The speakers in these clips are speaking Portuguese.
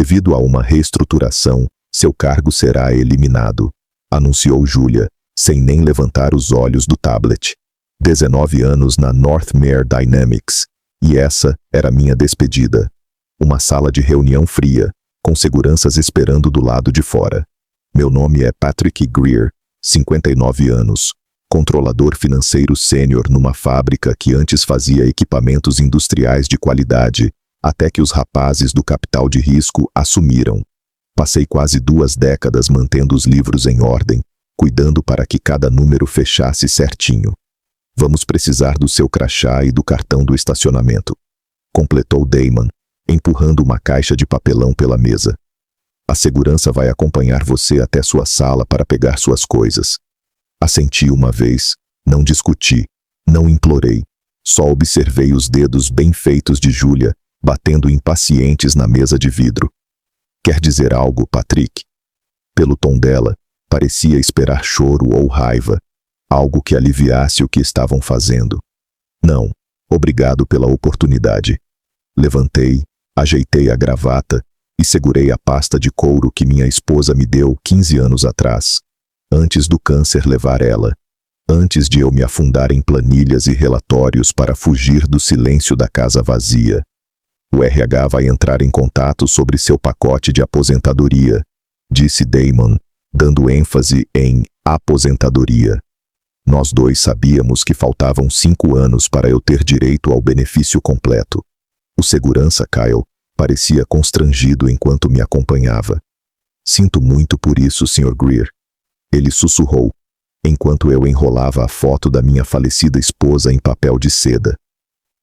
Devido a uma reestruturação, seu cargo será eliminado, anunciou Julia, sem nem levantar os olhos do tablet. 19 anos na Northmere Dynamics, e essa era minha despedida. Uma sala de reunião fria, com seguranças esperando do lado de fora. Meu nome é Patrick Greer, 59 anos, controlador financeiro sênior numa fábrica que antes fazia equipamentos industriais de qualidade, até que os rapazes do capital de risco assumiram. Passei quase 2 décadas mantendo os livros em ordem, cuidando para que cada número fechasse certinho. Vamos precisar do seu crachá e do cartão do estacionamento, completou Damon, empurrando uma caixa de papelão pela mesa. A segurança vai acompanhar você até sua sala para pegar suas coisas. Assenti uma vez, não discuti, não implorei, só observei os dedos bem feitos de Julia, batendo impacientes na mesa de vidro. Quer dizer algo, Patrick? Pelo tom dela, parecia esperar choro ou raiva, algo que aliviasse o que estavam fazendo. Não, obrigado pela oportunidade. Levantei, ajeitei a gravata e segurei a pasta de couro que minha esposa me deu 15 anos atrás, antes do câncer levar ela, antes de eu me afundar em planilhas e relatórios para fugir do silêncio da casa vazia. O RH vai entrar em contato sobre seu pacote de aposentadoria, disse Damon, dando ênfase em aposentadoria. Nós dois sabíamos que faltavam 5 anos para eu ter direito ao benefício completo. O segurança, Kyle, parecia constrangido enquanto me acompanhava. Sinto muito por isso, Sr. Greer. Ele sussurrou, enquanto eu enrolava a foto da minha falecida esposa em papel de seda.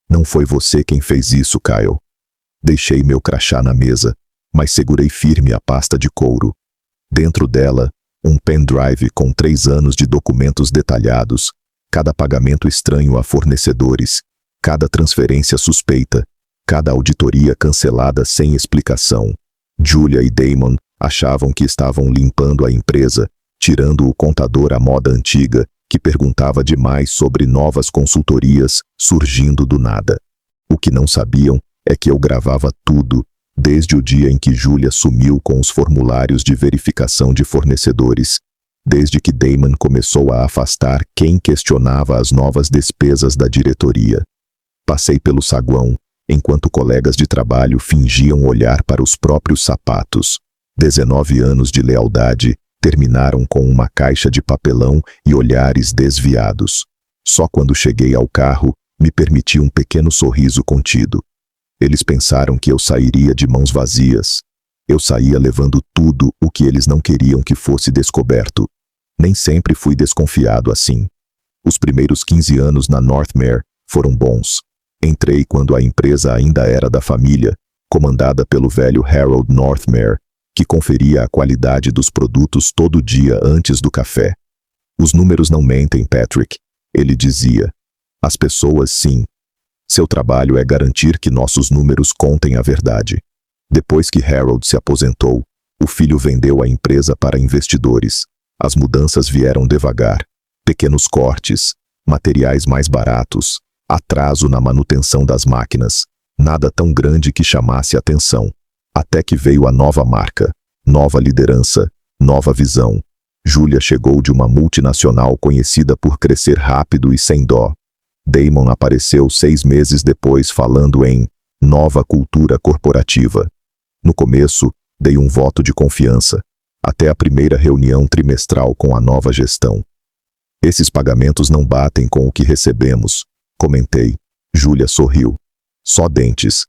Não foi você quem fez isso, Kyle. Deixei meu crachá na mesa, mas segurei firme a pasta de couro. Dentro dela, um pendrive com 3 anos de documentos detalhados, cada pagamento estranho a fornecedores, cada transferência suspeita, cada auditoria cancelada sem explicação. Julia e Damon achavam que estavam limpando a empresa, tirando o contador à moda antiga, que perguntava demais sobre novas consultorias surgindo do nada. O que não sabiam é que eu gravava tudo, desde o dia em que Julia sumiu com os formulários de verificação de fornecedores, desde que Damon começou a afastar quem questionava as novas despesas da diretoria. Passei pelo saguão, enquanto colegas de trabalho fingiam olhar para os próprios sapatos. 19 anos de lealdade terminaram com uma caixa de papelão e olhares desviados. Só quando cheguei ao carro, me permiti um pequeno sorriso contido. Eles pensaram que eu sairia de mãos vazias. Eu saía levando tudo o que eles não queriam que fosse descoberto. Nem sempre fui desconfiado assim. Os primeiros 15 anos na Northmere foram bons. Entrei quando a empresa ainda era da família, comandada pelo velho Harold Northmere, que conferia a qualidade dos produtos todo dia antes do café. Os números não mentem, Patrick, ele dizia. As pessoas, sim. Seu trabalho é garantir que nossos números contem a verdade. Depois que Harold se aposentou, o filho vendeu a empresa para investidores. As mudanças vieram devagar. Pequenos cortes, materiais mais baratos, atraso na manutenção das máquinas, nada tão grande que chamasse atenção. Até que veio a nova marca, nova liderança, nova visão. Julia chegou de uma multinacional conhecida por crescer rápido e sem dó. Damon apareceu 6 meses depois falando em nova cultura corporativa. No começo, dei um voto de confiança, até a primeira reunião trimestral com a nova gestão. Esses pagamentos não batem com o que recebemos, comentei. Julia sorriu. Só dentes.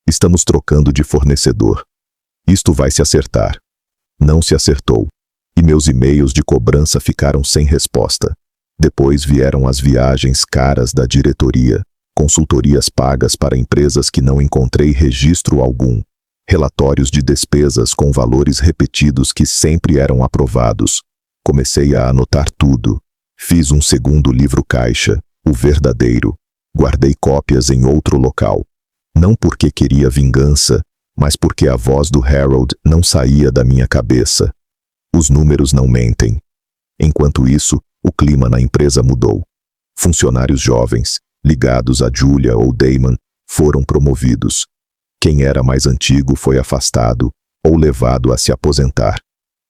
Estamos trocando de fornecedor. Isto vai se acertar. Não se acertou. E meus e-mails de cobrança ficaram sem resposta. Depois vieram as viagens caras da diretoria, consultorias pagas para empresas que não encontrei registro algum, relatórios de despesas com valores repetidos que sempre eram aprovados. Comecei a anotar tudo. Fiz um segundo livro caixa, o verdadeiro. Guardei cópias em outro local. Não porque queria vingança, mas porque a voz do Harold não saía da minha cabeça. Os números não mentem. Enquanto isso, o clima na empresa mudou. Funcionários jovens, ligados a Julia ou Damon, foram promovidos. Quem era mais antigo foi afastado, ou levado a se aposentar.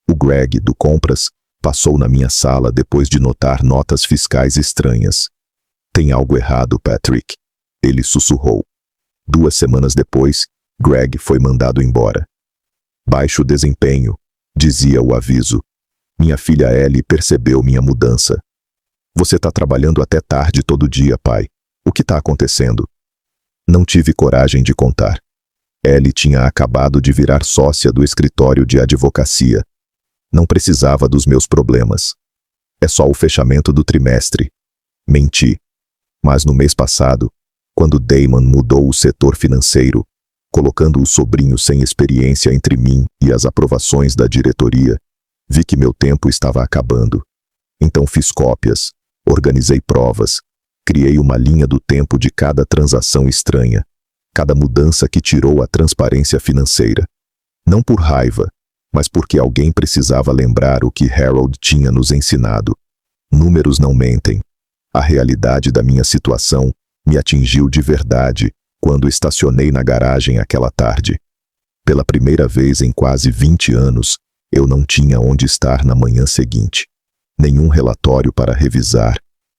O Greg, do Compras, passou na minha sala depois de notar notas fiscais estranhas. Tem algo errado, Patrick. Ele sussurrou. 2 semanas depois, Greg foi mandado embora. Baixo desempenho, dizia o aviso. Minha filha Ellie percebeu minha mudança. Você tá trabalhando até tarde todo dia, pai. O que tá acontecendo? Não tive coragem de contar. Ellie tinha acabado de virar sócia do escritório de advocacia. Não precisava dos meus problemas. É só o fechamento do trimestre. Menti. Mas no mês passado, quando Damon mudou o setor financeiro, colocando o sobrinho sem experiência entre mim e as aprovações da diretoria, vi que meu tempo estava acabando. Então fiz cópias, organizei provas, criei uma linha do tempo de cada transação estranha, cada mudança que tirou a transparência financeira. Não por raiva, mas porque alguém precisava lembrar o que Harold tinha nos ensinado. Números não mentem. A realidade da minha situação me atingiu de verdade quando estacionei na garagem aquela tarde. Pela primeira vez em quase 20 anos, eu não tinha onde estar na manhã seguinte. Nenhum relatório para revisar,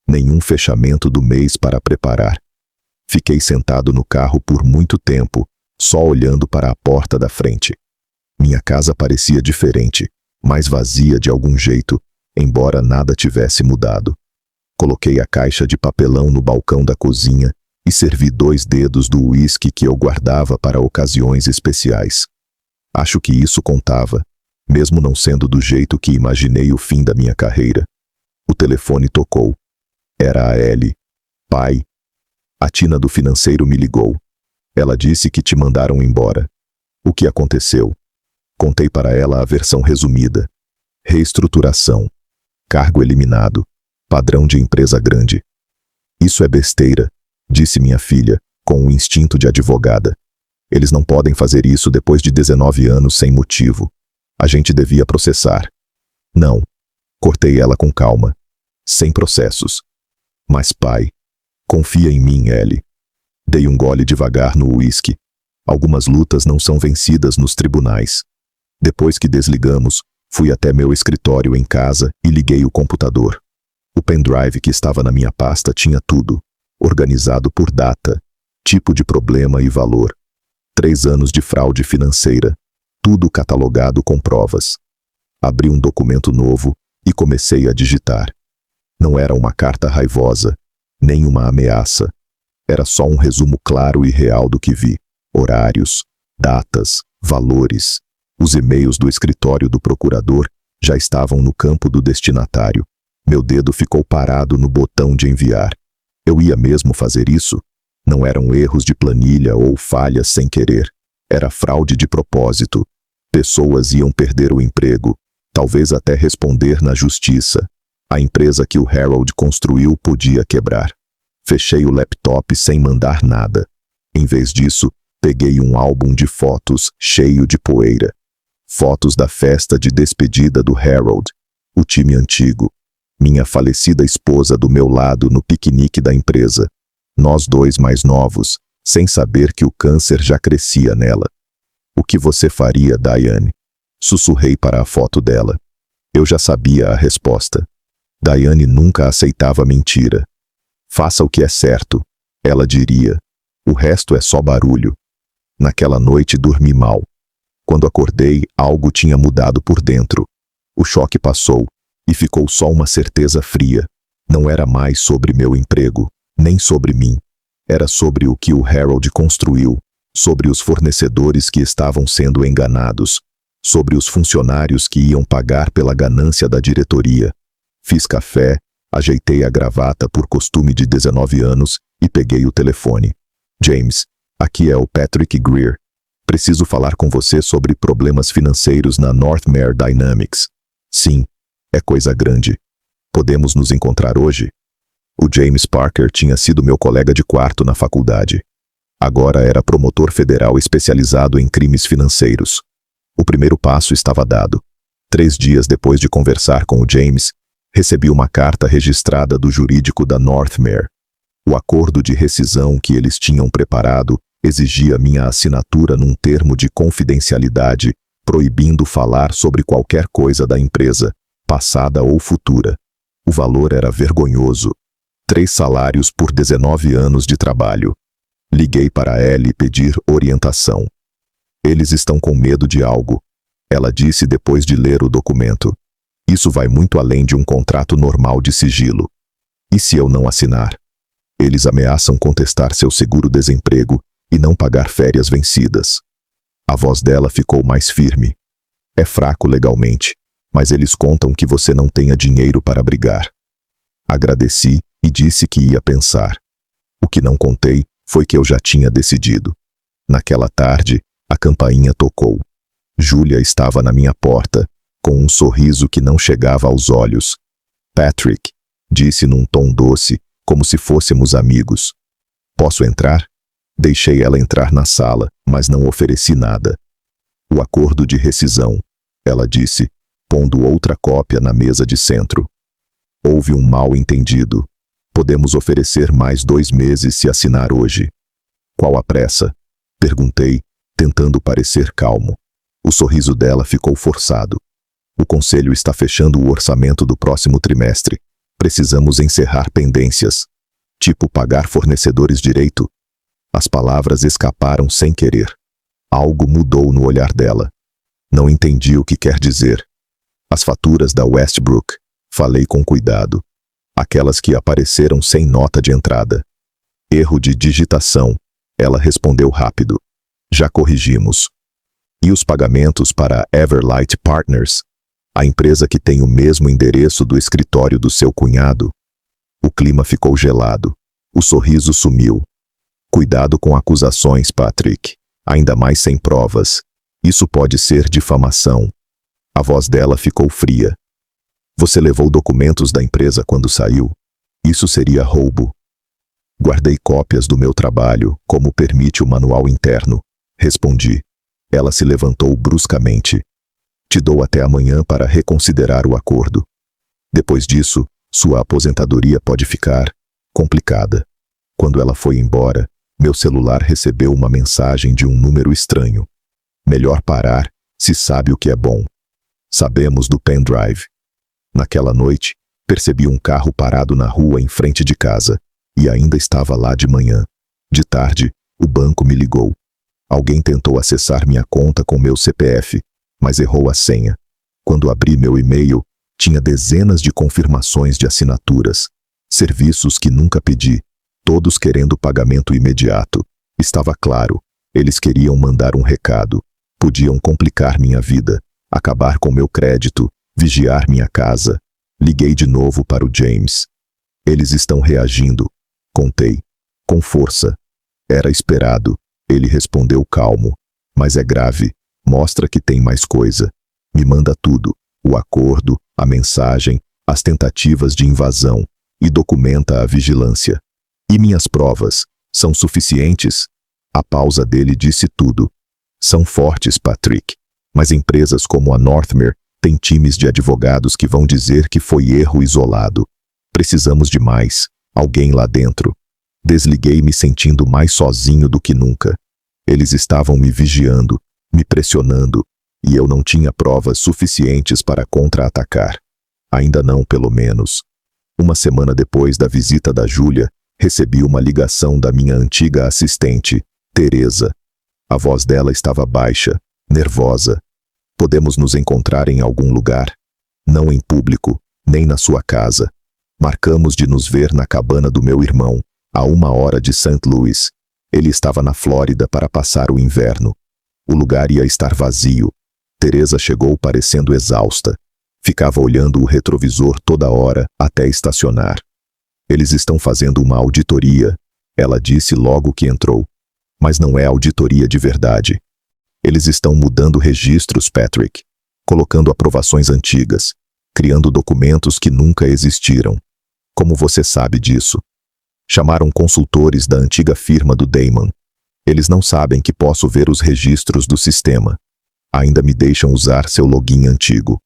nenhum fechamento do mês para preparar. Fiquei sentado no carro por muito tempo, só olhando para a porta da frente. Minha casa parecia diferente, mais vazia de algum jeito, embora nada tivesse mudado. Coloquei a caixa de papelão no balcão da cozinha e servi 2 dedos do uísque que eu guardava para ocasiões especiais. Acho que isso contava, mesmo não sendo do jeito que imaginei o fim da minha carreira. O telefone tocou. Era a Ellie. Pai. A Tina do financeiro me ligou. Ela disse que te mandaram embora. O que aconteceu? Contei para ela a versão resumida. Reestruturação. Cargo eliminado. Padrão de empresa grande. Isso é besteira, disse minha filha, com um instinto de advogada. Eles não podem fazer isso depois de 19 anos sem motivo. A gente devia processar. Não. Cortei ela com calma. Sem processos. Mas pai, confia em mim, Ellie. Dei um gole devagar no uísque. Algumas lutas não são vencidas nos tribunais. Depois que desligamos, fui até meu escritório em casa e liguei o computador. O pendrive que estava na minha pasta tinha tudo, organizado por data, tipo de problema e valor. 3 anos de fraude financeira, tudo catalogado com provas. Abri um documento novo e comecei a digitar. Não era uma carta raivosa, nem uma ameaça. Era só um resumo claro e real do que vi. Horários, datas, valores. Os e-mails do escritório do procurador já estavam no campo do destinatário. Meu dedo ficou parado no botão de enviar. Eu ia mesmo fazer isso? Não eram erros de planilha ou falhas sem querer. Era fraude de propósito. Pessoas iam perder o emprego, talvez até responder na justiça. A empresa que o Harold construiu podia quebrar. Fechei o laptop sem mandar nada. Em vez disso, peguei um álbum de fotos cheio de poeira. Fotos da festa de despedida do Harold, o time antigo. Minha falecida esposa do meu lado no piquenique da empresa. Nós 2 mais novos, sem saber que o câncer já crescia nela. O que você faria, Diane? Sussurrei para a foto dela. Eu já sabia a resposta. Diane nunca aceitava mentira. Faça o que é certo, ela diria. O resto é só barulho. Naquela noite dormi mal. Quando acordei, algo tinha mudado por dentro. O choque passou. E ficou só uma certeza fria. Não era mais sobre meu emprego, nem sobre mim. Era sobre o que o Harold construiu, sobre os fornecedores que estavam sendo enganados, sobre os funcionários que iam pagar pela ganância da diretoria. Fiz café, ajeitei a gravata por costume de 19 anos e peguei o telefone. James, aqui é o Patrick Greer. Preciso falar com você sobre problemas financeiros na Northmere Dynamics. Sim. É coisa grande. Podemos nos encontrar hoje? O James Parker tinha sido meu colega de quarto na faculdade. Agora era promotor federal especializado em crimes financeiros. O primeiro passo estava dado. 3 dias depois de conversar com o James, recebi uma carta registrada do jurídico da Northmere. O acordo de rescisão que eles tinham preparado exigia minha assinatura num termo de confidencialidade proibindo falar sobre qualquer coisa da empresa, passada ou futura. O valor era vergonhoso. 3 salários por 19 anos de trabalho. Liguei para ela e pedir orientação. Eles estão com medo de algo, ela disse depois de ler o documento. Isso vai muito além de um contrato normal de sigilo. E se eu não assinar? Eles ameaçam contestar seu seguro-desemprego e não pagar férias vencidas. A voz dela ficou mais firme. É fraco legalmente, mas eles contam que você não tenha dinheiro para brigar. Agradeci e disse que ia pensar. O que não contei foi que eu já tinha decidido. Naquela tarde, a campainha tocou. Julia estava na minha porta, com um sorriso que não chegava aos olhos. Patrick, disse num tom doce, como se fôssemos amigos. Posso entrar? Deixei ela entrar na sala, mas não ofereci nada. O acordo de rescisão, ela disse, pondo outra cópia na mesa de centro. Houve um mal-entendido. Podemos oferecer mais 2 meses se assinar hoje. Qual a pressa? Perguntei, tentando parecer calmo. O sorriso dela ficou forçado. O conselho está fechando o orçamento do próximo trimestre. Precisamos encerrar pendências. Tipo pagar fornecedores direito. As palavras escaparam sem querer. Algo mudou no olhar dela. Não entendi o que quer dizer. As faturas da Westbrook. Falei com cuidado. Aquelas que apareceram sem nota de entrada. Erro de digitação. Ela respondeu rápido. Já corrigimos. E os pagamentos para a Everlight Partners? A empresa que tem o mesmo endereço do escritório do seu cunhado? O clima ficou gelado. O sorriso sumiu. Cuidado com acusações, Patrick. Ainda mais sem provas. Isso pode ser difamação. A voz dela ficou fria. Você levou documentos da empresa quando saiu? Isso seria roubo. Guardei cópias do meu trabalho, como permite o manual interno. Respondi. Ela se levantou bruscamente. Te dou até amanhã para reconsiderar o acordo. Depois disso, sua aposentadoria pode ficar complicada. Quando ela foi embora, meu celular recebeu uma mensagem de um número estranho. Melhor parar, se sabe o que é bom. Sabemos do pendrive. Naquela noite, percebi um carro parado na rua em frente de casa, e ainda estava lá de manhã. De tarde, o banco me ligou. Alguém tentou acessar minha conta com meu CPF, mas errou a senha. Quando abri meu e-mail, tinha dezenas de confirmações de assinaturas, serviços que nunca pedi, todos querendo pagamento imediato. Estava claro, eles queriam mandar um recado. Podiam complicar minha vida, acabar com meu crédito, vigiar minha casa. Liguei de novo para o James. Eles estão reagindo. Contei. Com força. Era esperado. Ele respondeu calmo. Mas é grave. Mostra que tem mais coisa. Me manda tudo. O acordo, a mensagem, as tentativas de invasão. E documenta a vigilância. E minhas provas? São suficientes? A pausa dele disse tudo. São fortes, Patrick. Mas empresas como a Northmere têm times de advogados que vão dizer que foi erro isolado. Precisamos de mais. Alguém lá dentro. Desliguei me sentindo mais sozinho do que nunca. Eles estavam me vigiando, me pressionando, e eu não tinha provas suficientes para contra-atacar. Ainda não, pelo menos. Uma semana depois da visita da Julia, recebi uma ligação da minha antiga assistente, Teresa. A voz dela estava baixa, nervosa. Podemos nos encontrar em algum lugar? Não em público, nem na sua casa. Marcamos de nos ver na cabana do meu irmão, a 1 hora de St. Louis. Ele estava na Flórida para passar o inverno. O lugar ia estar vazio. Teresa chegou parecendo exausta. Ficava olhando o retrovisor toda hora até estacionar. Eles estão fazendo uma auditoria, ela disse logo que entrou. Mas não é auditoria de verdade. Eles estão mudando registros, Patrick. Colocando aprovações antigas. Criando documentos que nunca existiram. Como você sabe disso? Chamaram consultores da antiga firma do Damon. Eles não sabem que posso ver os registros do sistema. Ainda me deixam usar seu login antigo.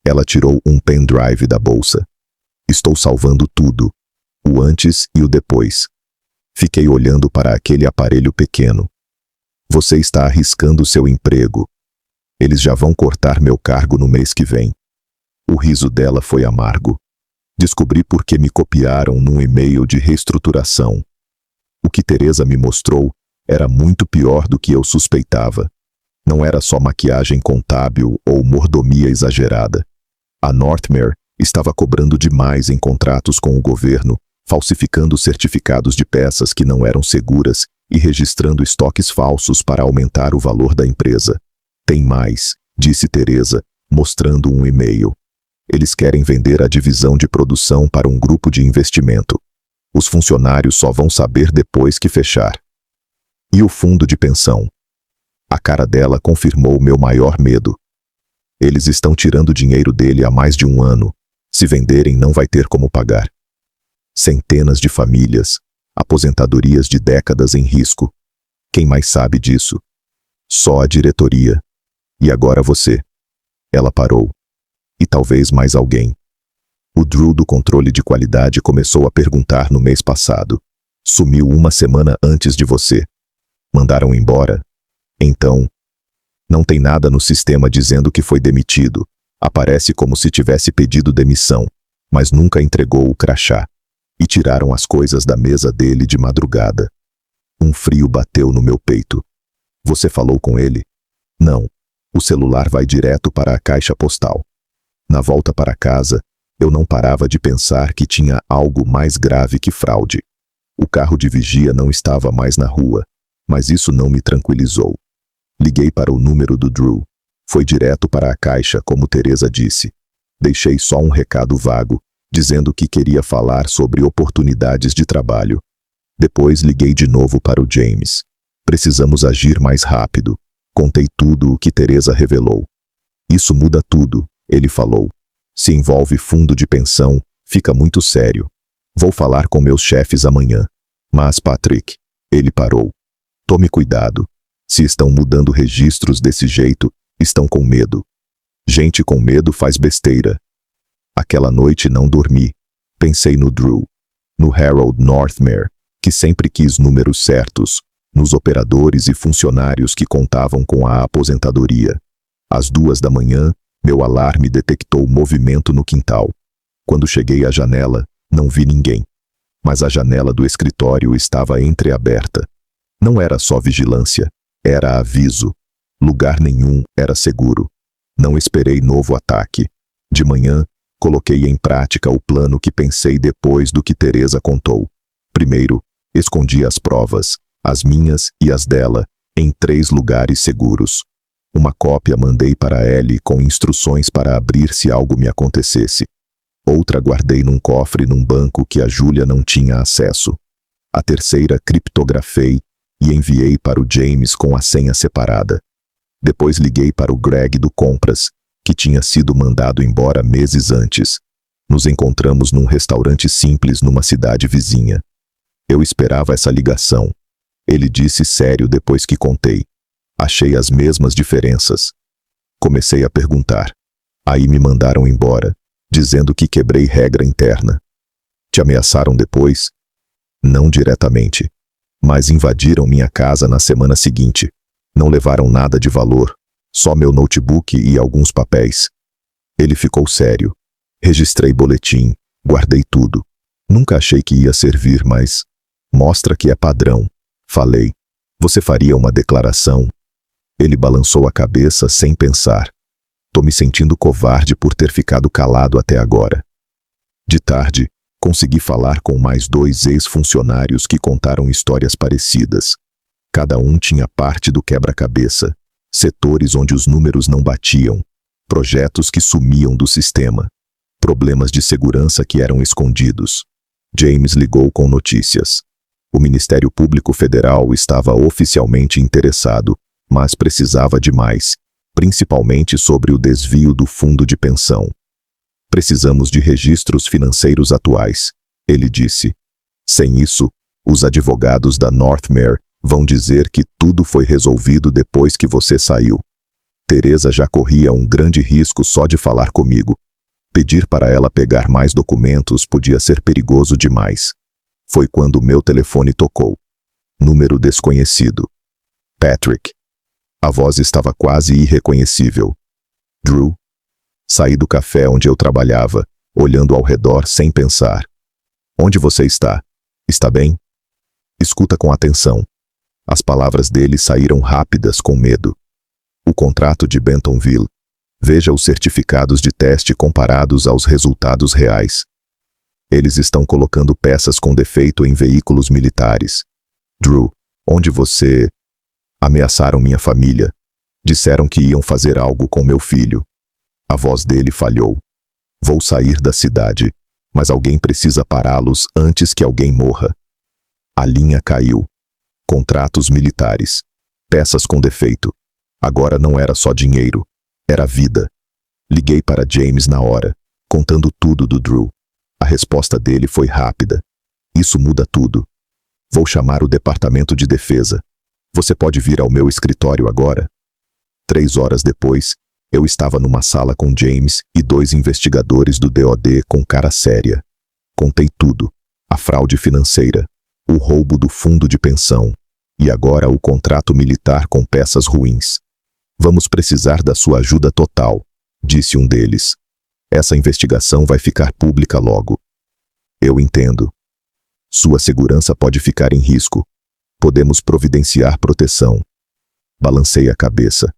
Ela tirou um pendrive da bolsa. Estou salvando tudo. O antes e o depois. Fiquei olhando para aquele aparelho pequeno. Você está arriscando seu emprego. Eles já vão cortar meu cargo no mês que vem. O riso dela foi amargo. Descobri por que me copiaram num e-mail de reestruturação. O que Teresa me mostrou era muito pior do que eu suspeitava. Não era só maquiagem contábil ou mordomia exagerada. A Northmere estava cobrando demais em contratos com o governo, falsificando certificados de peças que não eram seguras e registrando estoques falsos para aumentar o valor da empresa. Tem mais, disse Teresa, mostrando um e-mail. Eles querem vender a divisão de produção para um grupo de investimento. Os funcionários só vão saber depois que fechar. E o fundo de pensão? A cara dela confirmou meu maior medo. Eles estão tirando dinheiro dele há mais de um ano. Se venderem, não vai ter como pagar. Centenas de famílias, aposentadorias de décadas em risco. Quem mais sabe disso? Só a diretoria. E agora você. Ela parou. E talvez mais alguém. O Drew do controle de qualidade começou a perguntar no mês passado. Sumiu uma semana antes de você. Mandaram embora? Então, não tem nada no sistema dizendo que foi demitido. Aparece como se tivesse pedido demissão, mas nunca entregou o crachá. E tiraram as coisas da mesa dele de madrugada. Um frio bateu no meu peito. Você falou com ele? Não. O celular vai direto para a caixa postal. Na volta para casa, eu não parava de pensar que tinha algo mais grave que fraude. O carro de vigia não estava mais na rua, mas isso não me tranquilizou. Liguei para o número do Drew. Foi direto para a caixa, como Teresa disse. Deixei só um recado vago, dizendo que queria falar sobre oportunidades de trabalho. Depois liguei de novo para o James. Precisamos agir mais rápido. Contei tudo o que Teresa revelou. Isso muda tudo, ele falou. Se envolve fundo de pensão, fica muito sério. Vou falar com meus chefes amanhã. Mas, Patrick, ele parou. Tome cuidado. Se estão mudando registros desse jeito, estão com medo. Gente com medo faz besteira. Aquela noite não dormi. Pensei no Drew, no Harold Northmere, que sempre quis números certos, nos operadores e funcionários que contavam com a aposentadoria. Às 2 da manhã, meu alarme detectou movimento no quintal. Quando cheguei à janela, não vi ninguém. Mas a janela do escritório estava entreaberta. Não era só vigilância, era aviso. Lugar nenhum era seguro. Não esperei novo ataque. De manhã, coloquei em prática o plano que pensei depois do que Teresa contou. Primeiro, escondi as provas, as minhas e as dela, em 3 lugares seguros. Uma cópia mandei para Ellie com instruções para abrir se algo me acontecesse. Outra guardei num cofre num banco que a Júlia não tinha acesso. A terceira criptografei e enviei para o James com a senha separada. Depois liguei para o Greg do Compras, que tinha sido mandado embora meses antes. Nos encontramos num restaurante simples numa cidade vizinha. Eu esperava essa ligação. Ele disse sério depois que contei. Achei as mesmas diferenças. Comecei a perguntar. Aí me mandaram embora, dizendo que quebrei regra interna. Te ameaçaram depois? Não diretamente. Mas invadiram minha casa na semana seguinte. Não levaram nada de valor, só meu notebook e alguns papéis. Ele ficou sério. Registrei boletim, guardei tudo. Nunca achei que ia servir, mas mostra que é padrão. Falei. Você faria uma declaração? Ele balançou a cabeça sem pensar. Tô me sentindo covarde por ter ficado calado até agora. De tarde, consegui falar com mais 2 ex-funcionários que contaram histórias parecidas. Cada um tinha parte do quebra-cabeça, setores onde os números não batiam, projetos que sumiam do sistema, problemas de segurança que eram escondidos. James ligou com notícias. O Ministério Público Federal estava oficialmente interessado, mas precisava de mais, principalmente sobre o desvio do fundo de pensão. Precisamos de registros financeiros atuais, ele disse. Sem isso, os advogados da Northmere vão dizer que tudo foi resolvido depois que você saiu. Teresa já corria um grande risco só de falar comigo. Pedir para ela pegar mais documentos podia ser perigoso demais. Foi quando meu telefone tocou. Número desconhecido. Patrick. A voz estava quase irreconhecível. Drew. Saí do café onde eu trabalhava, olhando ao redor sem pensar. Onde você está? Está bem? Escuta com atenção. As palavras dele saíram rápidas com medo. O contrato de Bentonville. Veja os certificados de teste comparados aos resultados reais. Eles estão colocando peças com defeito em veículos militares. Drew, onde você... Ameaçaram minha família. Disseram que iam fazer algo com meu filho. A voz dele falhou. Vou sair da cidade, mas alguém precisa pará-los antes que alguém morra. A linha caiu. Contratos militares. Peças com defeito. Agora não era só dinheiro. Era vida. Liguei para James na hora, contando tudo do Drew. A resposta dele foi rápida. Isso muda tudo. Vou chamar o departamento de defesa. Você pode vir ao meu escritório agora? 3 horas depois, eu estava numa sala com James e 2 investigadores do DOD com cara séria. Contei tudo. A fraude financeira, o roubo do fundo de pensão e agora o contrato militar com peças ruins. Vamos precisar da sua ajuda total, disse um deles. Essa investigação vai ficar pública logo. Eu entendo. Sua segurança pode ficar em risco. Podemos providenciar proteção. Balancei a cabeça.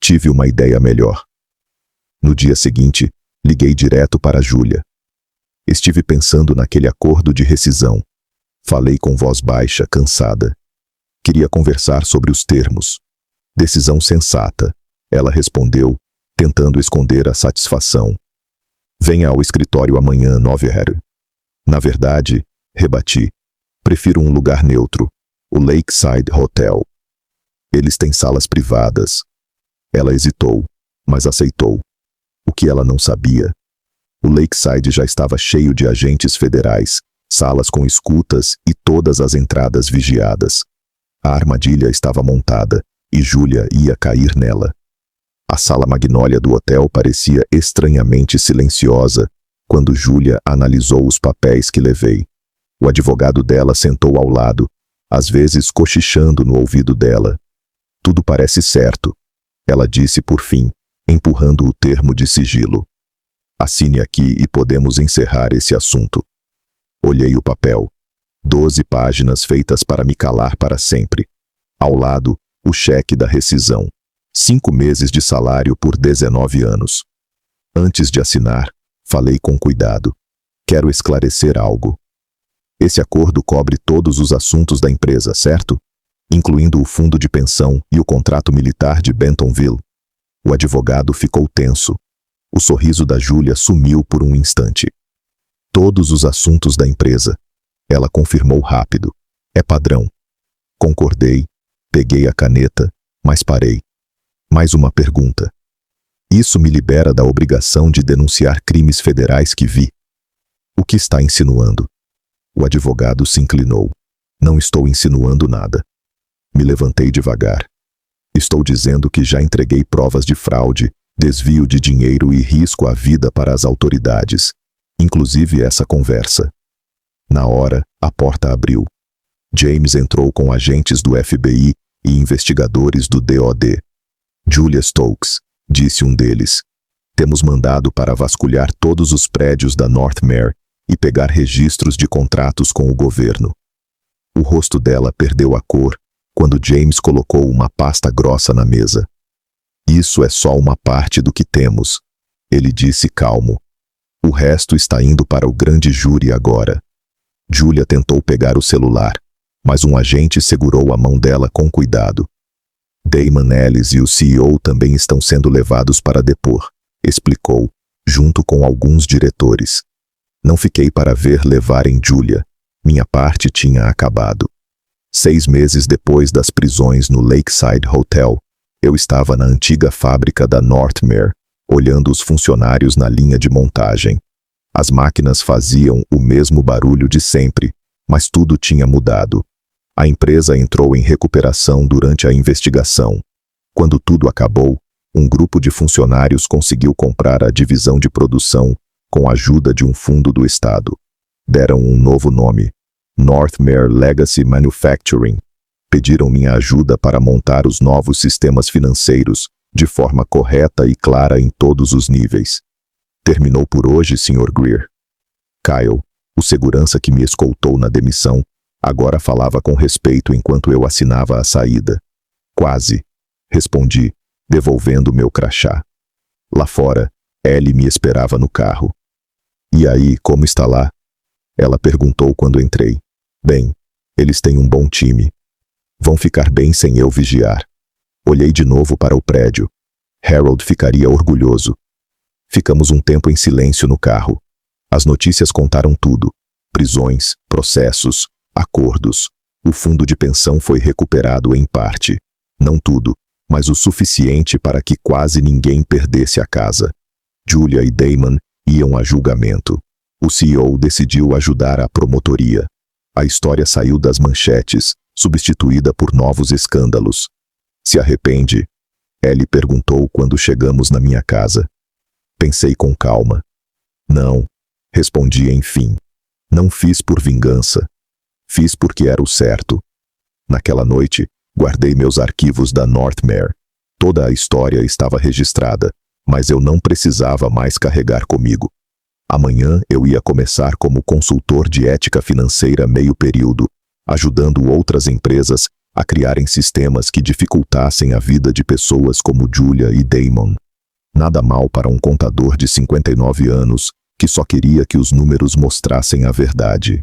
Tive uma ideia melhor. No dia seguinte, liguei direto para Julia. Estive pensando naquele acordo de rescisão. Falei com voz baixa, cansada. Queria conversar sobre os termos. Decisão sensata. Ela respondeu, tentando esconder a satisfação. Venha ao escritório amanhã, 9h. Na verdade, rebati. Prefiro um lugar neutro. O Lakeside Hotel. Eles têm salas privadas. Ela hesitou, mas aceitou. O que ela não sabia? O Lakeside já estava cheio de agentes federais, salas com escutas e todas as entradas vigiadas. A armadilha estava montada e Julia ia cair nela. A sala magnólia do hotel parecia estranhamente silenciosa quando Julia analisou os papéis que levei. O advogado dela sentou ao lado, às vezes cochichando no ouvido dela. Tudo parece certo, ela disse por fim, empurrando o termo de sigilo. Assine aqui e podemos encerrar esse assunto. Olhei o papel. 12 páginas feitas para me calar para sempre. Ao lado, o cheque da rescisão. 5 meses de salário por 19 anos. Antes de assinar, falei com cuidado. Quero esclarecer algo. Esse acordo cobre todos os assuntos da empresa, certo? Incluindo o fundo de pensão e o contrato militar de Bentonville. O advogado ficou tenso. O sorriso da Julia sumiu por um instante. Todos os assuntos da empresa. Ela confirmou rápido. É padrão. Concordei. Peguei a caneta, mas parei. Mais uma pergunta. Isso me libera da obrigação de denunciar crimes federais que vi. O que está insinuando? O advogado se inclinou. Não estou insinuando nada. Me levantei devagar. Estou dizendo que já entreguei provas de fraude, desvio de dinheiro e risco à vida para as autoridades, inclusive essa conversa. Na hora, a porta abriu. James entrou com agentes do FBI e investigadores do DOD. Julia Stokes, disse um deles. Temos mandado para vasculhar todos os prédios da Northmere e pegar registros de contratos com o governo. O rosto dela perdeu a cor quando James colocou uma pasta grossa na mesa. Isso é só uma parte do que temos, ele disse calmo. O resto está indo para o grande júri agora. Julia tentou pegar o celular, mas um agente segurou a mão dela com cuidado. Damon Ellis e o CEO também estão sendo levados para depor, explicou, junto com alguns diretores. Não fiquei para ver levarem Julia. Minha parte tinha acabado. 6 meses depois das prisões no Lakeside Hotel, eu estava na antiga fábrica da Northmere, olhando os funcionários na linha de montagem. As máquinas faziam o mesmo barulho de sempre, mas tudo tinha mudado. A empresa entrou em recuperação durante a investigação. Quando tudo acabou, um grupo de funcionários conseguiu comprar a divisão de produção com a ajuda de um fundo do Estado. Deram um novo nome, Northmere Legacy Manufacturing. Pediram minha ajuda para montar os novos sistemas financeiros de forma correta e clara em todos os níveis. Terminou por hoje, Sr. Greer. Kyle, o segurança que me escoltou na demissão, agora falava com respeito enquanto eu assinava a saída. Quase, respondi, devolvendo meu crachá. Lá fora, Ellie me esperava no carro. E aí, como está lá? Ela perguntou quando entrei. Bem, eles têm um bom time. Vão ficar bem sem eu vigiar. Olhei de novo para o prédio. Harold ficaria orgulhoso. Ficamos um tempo em silêncio no carro. As notícias contaram tudo. Prisões, processos, acordos. O fundo de pensão foi recuperado em parte. Não tudo, mas o suficiente para que quase ninguém perdesse a casa. Julia e Damon iam a julgamento. O CEO decidiu ajudar a promotoria. A história saiu das manchetes, substituída por novos escândalos. Se arrepende? Ellie perguntou quando chegamos na minha casa. Pensei com calma. Não, respondi enfim. Não fiz por vingança. Fiz porque era o certo. Naquela noite, guardei meus arquivos da Northmere. Toda a história estava registrada, mas eu não precisava mais carregar comigo. Amanhã eu ia começar como consultor de ética financeira meio período, ajudando outras empresas a criarem sistemas que dificultassem a vida de pessoas como Julia e Damon. Nada mal para um contador de 59 anos que só queria que os números mostrassem a verdade.